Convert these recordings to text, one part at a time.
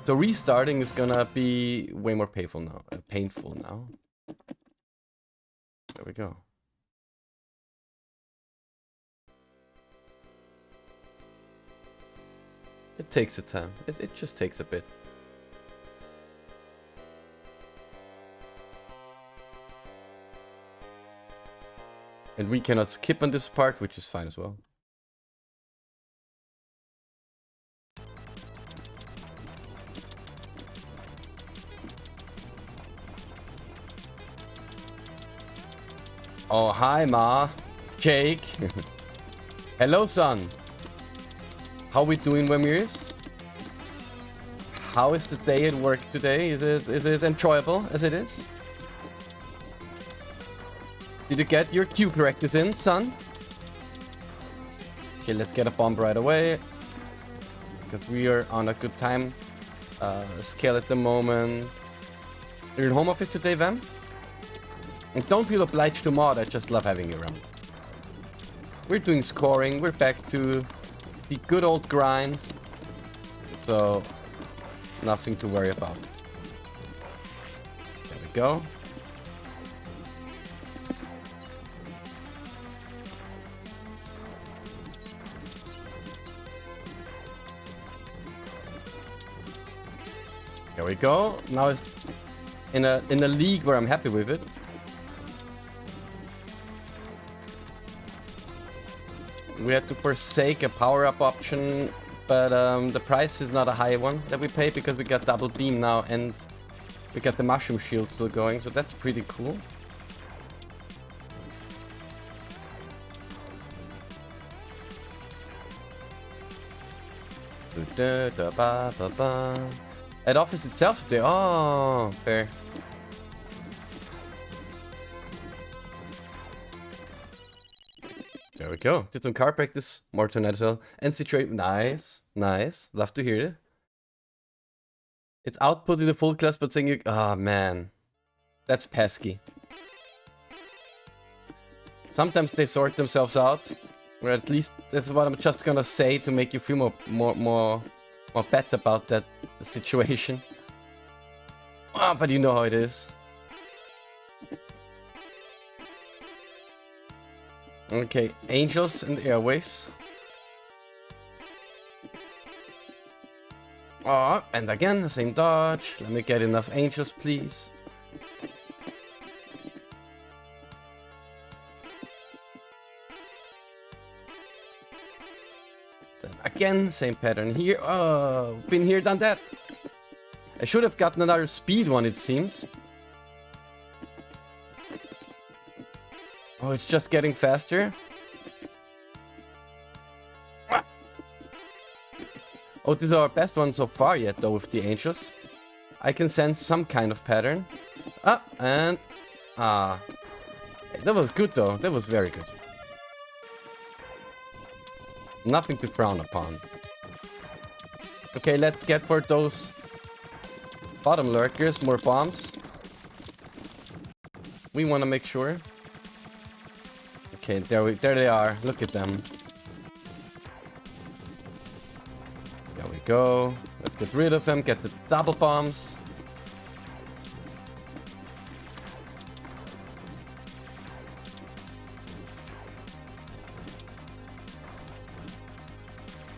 So restarting is gonna be way more painful now. There we go. It takes a time. It just takes a bit. And we cannot skip on this part, which is fine as well. Oh, hi, Ma. Jake. Hello, son. How we doing, Wemiris? How is the day at work today? Is it enjoyable as it is? Did you get your Q practice in, son? Okay, let's get a bomb right away. Because we are on a good time scale at the moment. You're in home office today, Vam? And don't feel obliged to mod, I just love having you around. We're doing scoring, we're back to the good old grind. So, nothing to worry about. There we go. There we go. Now it's in a league where I'm happy with it. We had to forsake a power-up option, but the price is not a high one that we pay because we got double beam now and we got the mushroom shield still going, so that's pretty cool. At office itself today. Oh, fair. There we go. Did some car practice, more tonight as well. And situation. Nice. Nice. Love to hear it. It's output in the full class, but saying you. Ah, man. That's pesky. Sometimes they sort themselves out. Or at least that's what I'm just gonna say to make you feel more bad about that situation. Ah, but you know how it is. Okay, angels and airways. Oh, and again, the same dodge. Let me get enough angels, please. Then again, same pattern here. Oh, been here, done that. I should have gotten another speed one, it seems. Oh, it's just getting faster. Oh, this is our best one so far yet, though, with the angels. I can sense some kind of pattern. Ah, and... Ah. That was good, though. That was very good. Nothing to frown upon. Okay, let's get for those bottom lurkers more bombs. We want to make sure. Okay, there they are. Look at them. There we go. Let's get rid of them. Get the double bombs.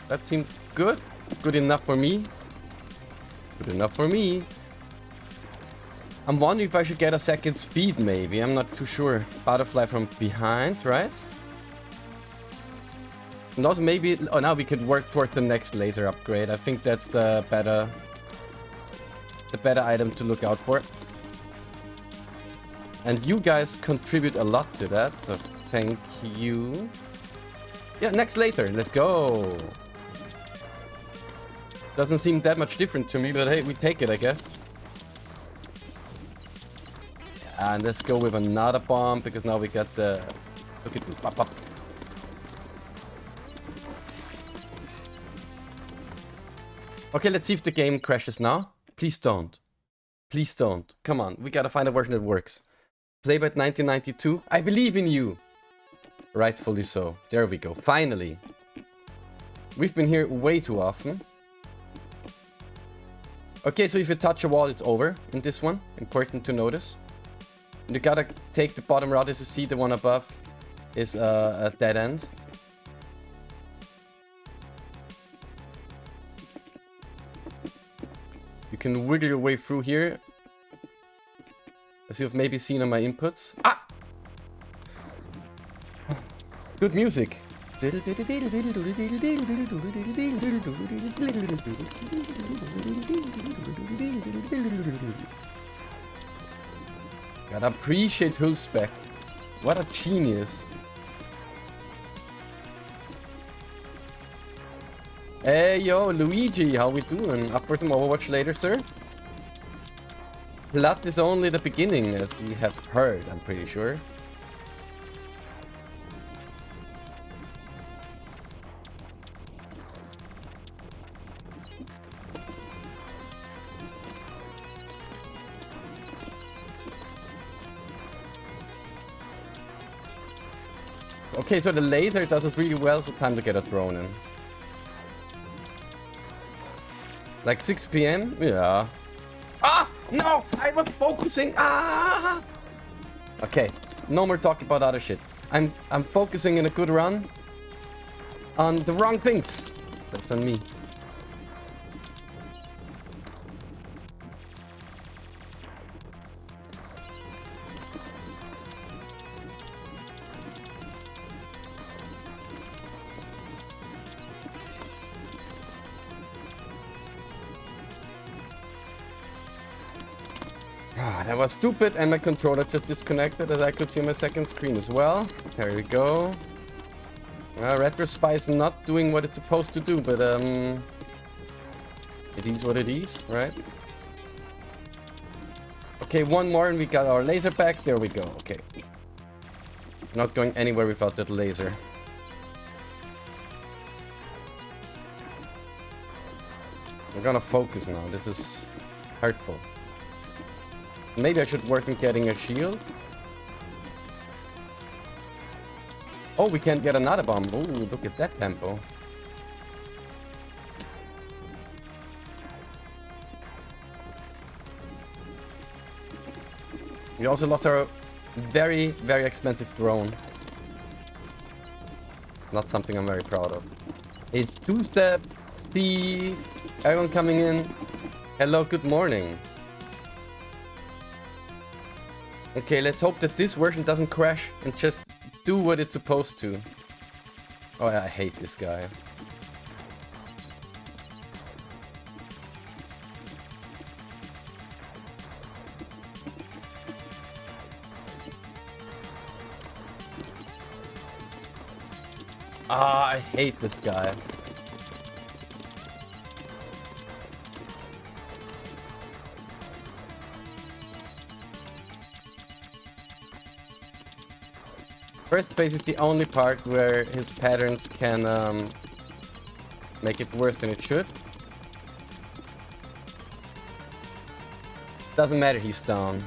That seemed good. Good enough for me. Good enough for me. I'm wondering if I should get a second speed, maybe. I'm not too sure. Butterfly from behind, right? And also maybe... Oh, now we could work toward the next laser upgrade. I think that's the better item to look out for. And you guys contribute a lot to that, so thank you. Yeah, next laser. Let's go. Doesn't seem that much different to me, but hey, we take it, I guess. And let's go with another bomb, because now we got the... Look at this, pop, pop. Okay, let's see if the game crashes now. Please don't. Please don't. Come on, we gotta find a version that works. Playback 1992. I believe in you! Rightfully so. There we go, finally. We've been here way too often. Okay, so if you touch a wall, it's over in this one. Important to notice. You gotta take the bottom route. As you see, the one above is a dead end. You can wiggle your way through here, as you've maybe seen on my inputs. Ah! Good music. Gotta appreciate Hulspec. What a genius. Hey yo, Luigi, how we doing? Up for some Overwatch later, sir? Blood is only the beginning, as we have heard, I'm pretty sure. Okay, so the laser does us really well, so time to get a drone in. Like 6 PM? Yeah. Ah! No! I was focusing! Ah! Okay, no more talking about other shit. I'm focusing in a good run on the wrong things. That's on me. That was stupid, and my controller just disconnected, as I could see on my second screen as well. There we go. Retro Spy is not doing what it's supposed to do, but it is what it is, right? Okay, one more and we got our laser back. There we go. Okay. Not going anywhere without that laser. We're gonna focus now. This is hurtful. Maybe I should work on getting a shield. Oh, we can't get another bomb. Ooh, look at that tempo. We also lost our very, very expensive drone. Not something I'm very proud of. It's two-step, Steve, everyone coming in. Hello, good morning. Okay, let's hope that this version doesn't crash and just do what it's supposed to. Oh, I hate this guy. Ah, I hate this guy. First base is the only part where his patterns can make it worse than it should. Doesn't matter, he's down.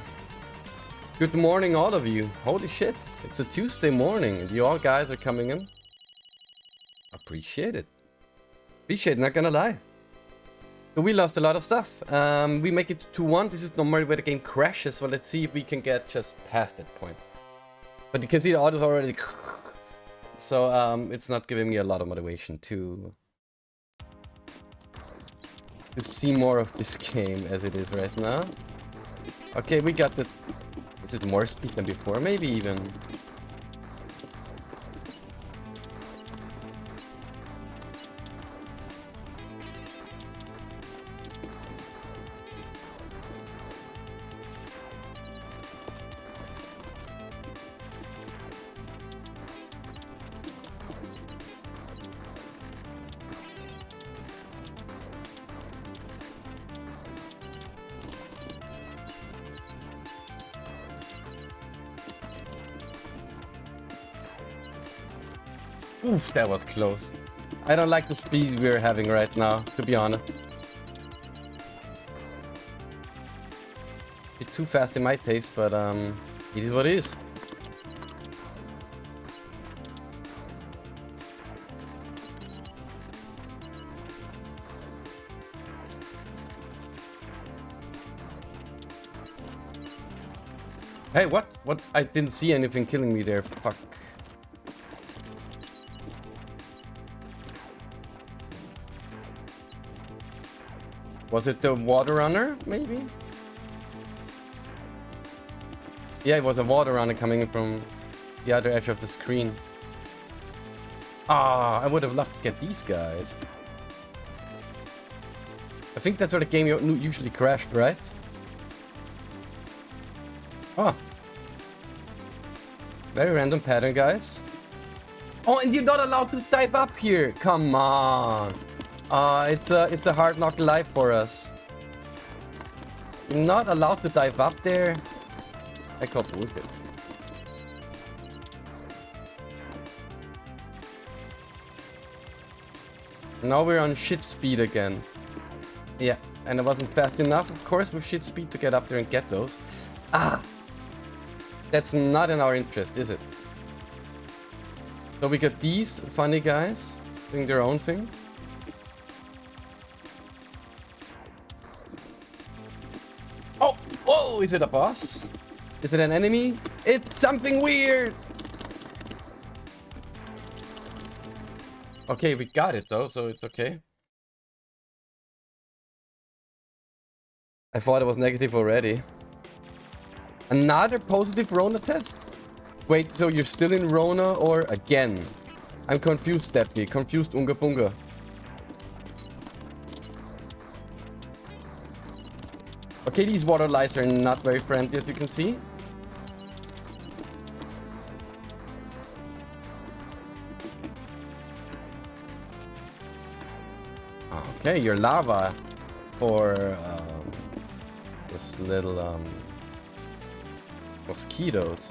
Good morning, all of you. Holy shit, it's a Tuesday morning and you all guys are coming in. Appreciate it. Appreciate it, not gonna lie. So we lost a lot of stuff. We make it to 2-1. This is normally where the game crashes, so let's see if we can get just past that point. But you can see the audio already. So it's not giving me a lot of motivation to see more of this game as it is right now. Okay, we got the... Is it more speed than before? Maybe even. Oof, that was close. I don't like the speed we're having right now, to be honest. It's too fast in my taste, but it is what it is. Hey, what? What? I didn't see anything killing me there. Fuck. Was it the water runner, maybe? Yeah, it was a water runner coming in from the other edge of the screen. Ah, I would have loved to get these guys. I think that's where the game usually crashed, right? Oh. Very random pattern, guys. Oh, and you're not allowed to dive up here. Come on. It's a hard knock life for us. You're not allowed to dive up there. I call bullshit. Now we're on shit speed again. Yeah, and it wasn't fast enough, of course, with shit speed to get up there and get those. Ah! That's not in our interest, is it? So we got these funny guys doing their own thing. Oh! Whoa! Is it a boss? Is it an enemy? It's something weird! Okay, we got it though, so it's okay. I thought it was negative already. Another positive Rona test? Wait, so you're still in Rona or again? I'm confused, Steppy. Confused, Unga Bunga. Okay, these water lights are not very friendly, as you can see. Okay, your lava for this little mosquitoes.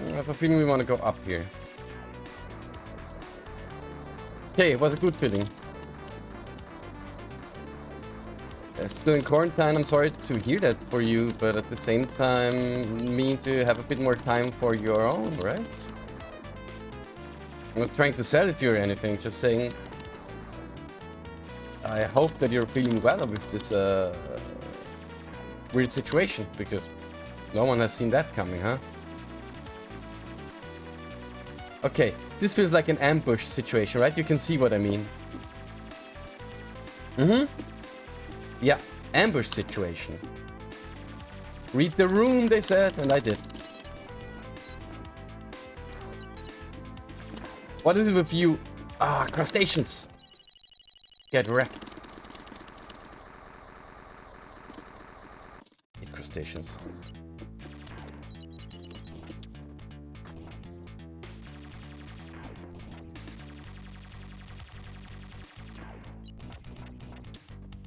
I have a feeling we want to go up here. Okay, it was a good feeling. Still in quarantine, I'm sorry to hear that for you, but at the same time, means you have a bit more time for your own, right? I'm not trying to sell it to you or anything, just saying I hope that you're feeling well with this weird situation, because no one has seen that coming, huh? Okay, this feels like an ambush situation, right? You can see what I mean. Yeah, ambush situation. Read the room, they said, and I did. What is it with you? Ah, crustaceans. Get wrecked. Hate crustaceans.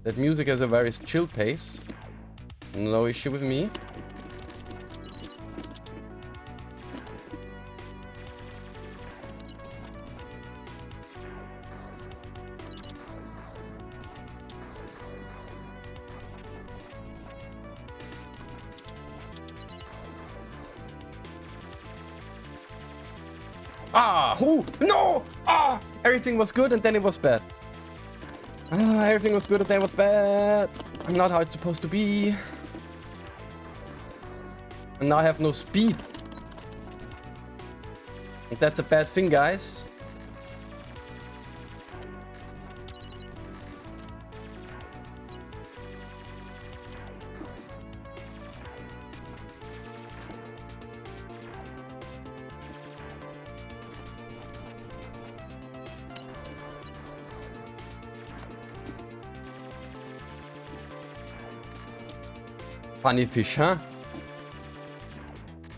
That music has a very chill pace. No issue with me. Ah! Who? No! Ah! Everything was good and then it was bad. Ah, everything was good and then it was bad. Not how it's supposed to be. And now I have no speed. And that's a bad thing, guys. Funny fish, huh?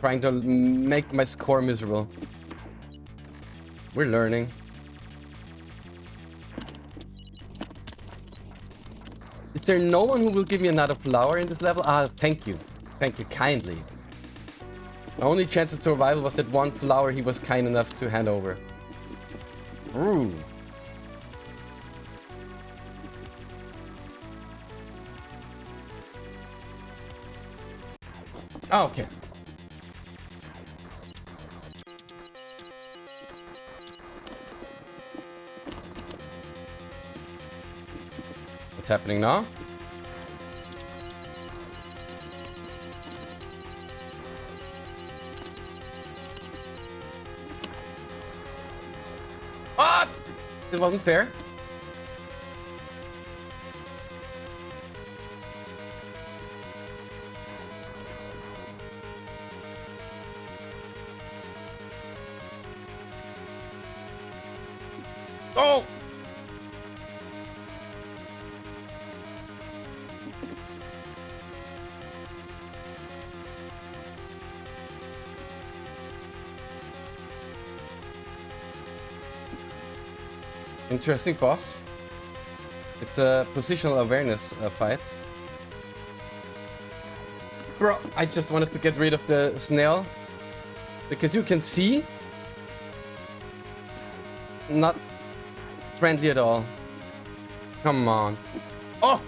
Trying to make my score miserable. We're learning. Is there no one who will give me another flower in this level? Ah, thank you. Thank you kindly. My only chance at survival was that one flower he was kind enough to hand over. Ooh. Oh, okay. What's happening now? Ah! It wasn't fair. Oh! Interesting boss. It's a positional awareness fight. Bro, I just wanted to get rid of the snail. Because you can see... Not friendly at all. Come on. Oh!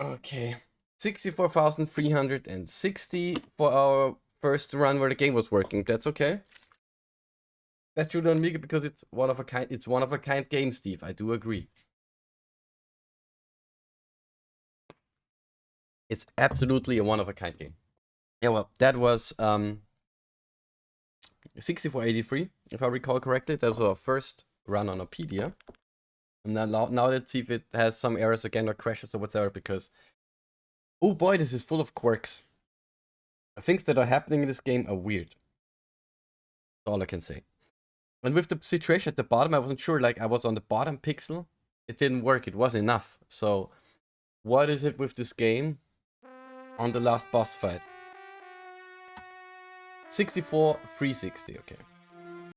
Okay. 64,360 for our first run where the game was working. That's okay. That's true on Amiga because it's one of a kind. It's one of a kind game, Steve. I do agree. It's absolutely a one of a kind game. Yeah, well, that was 6483, if I recall correctly. That was our first run on Apidya. And now let's see if it has some errors again or crashes or whatever, because oh boy, this is full of quirks. The things that are happening in this game are weird. That's all I can say. And with the situation at the bottom, I wasn't sure, like I was on the bottom pixel. It didn't work, it wasn't enough. So what is it with this game on the last boss fight? 64,360, okay.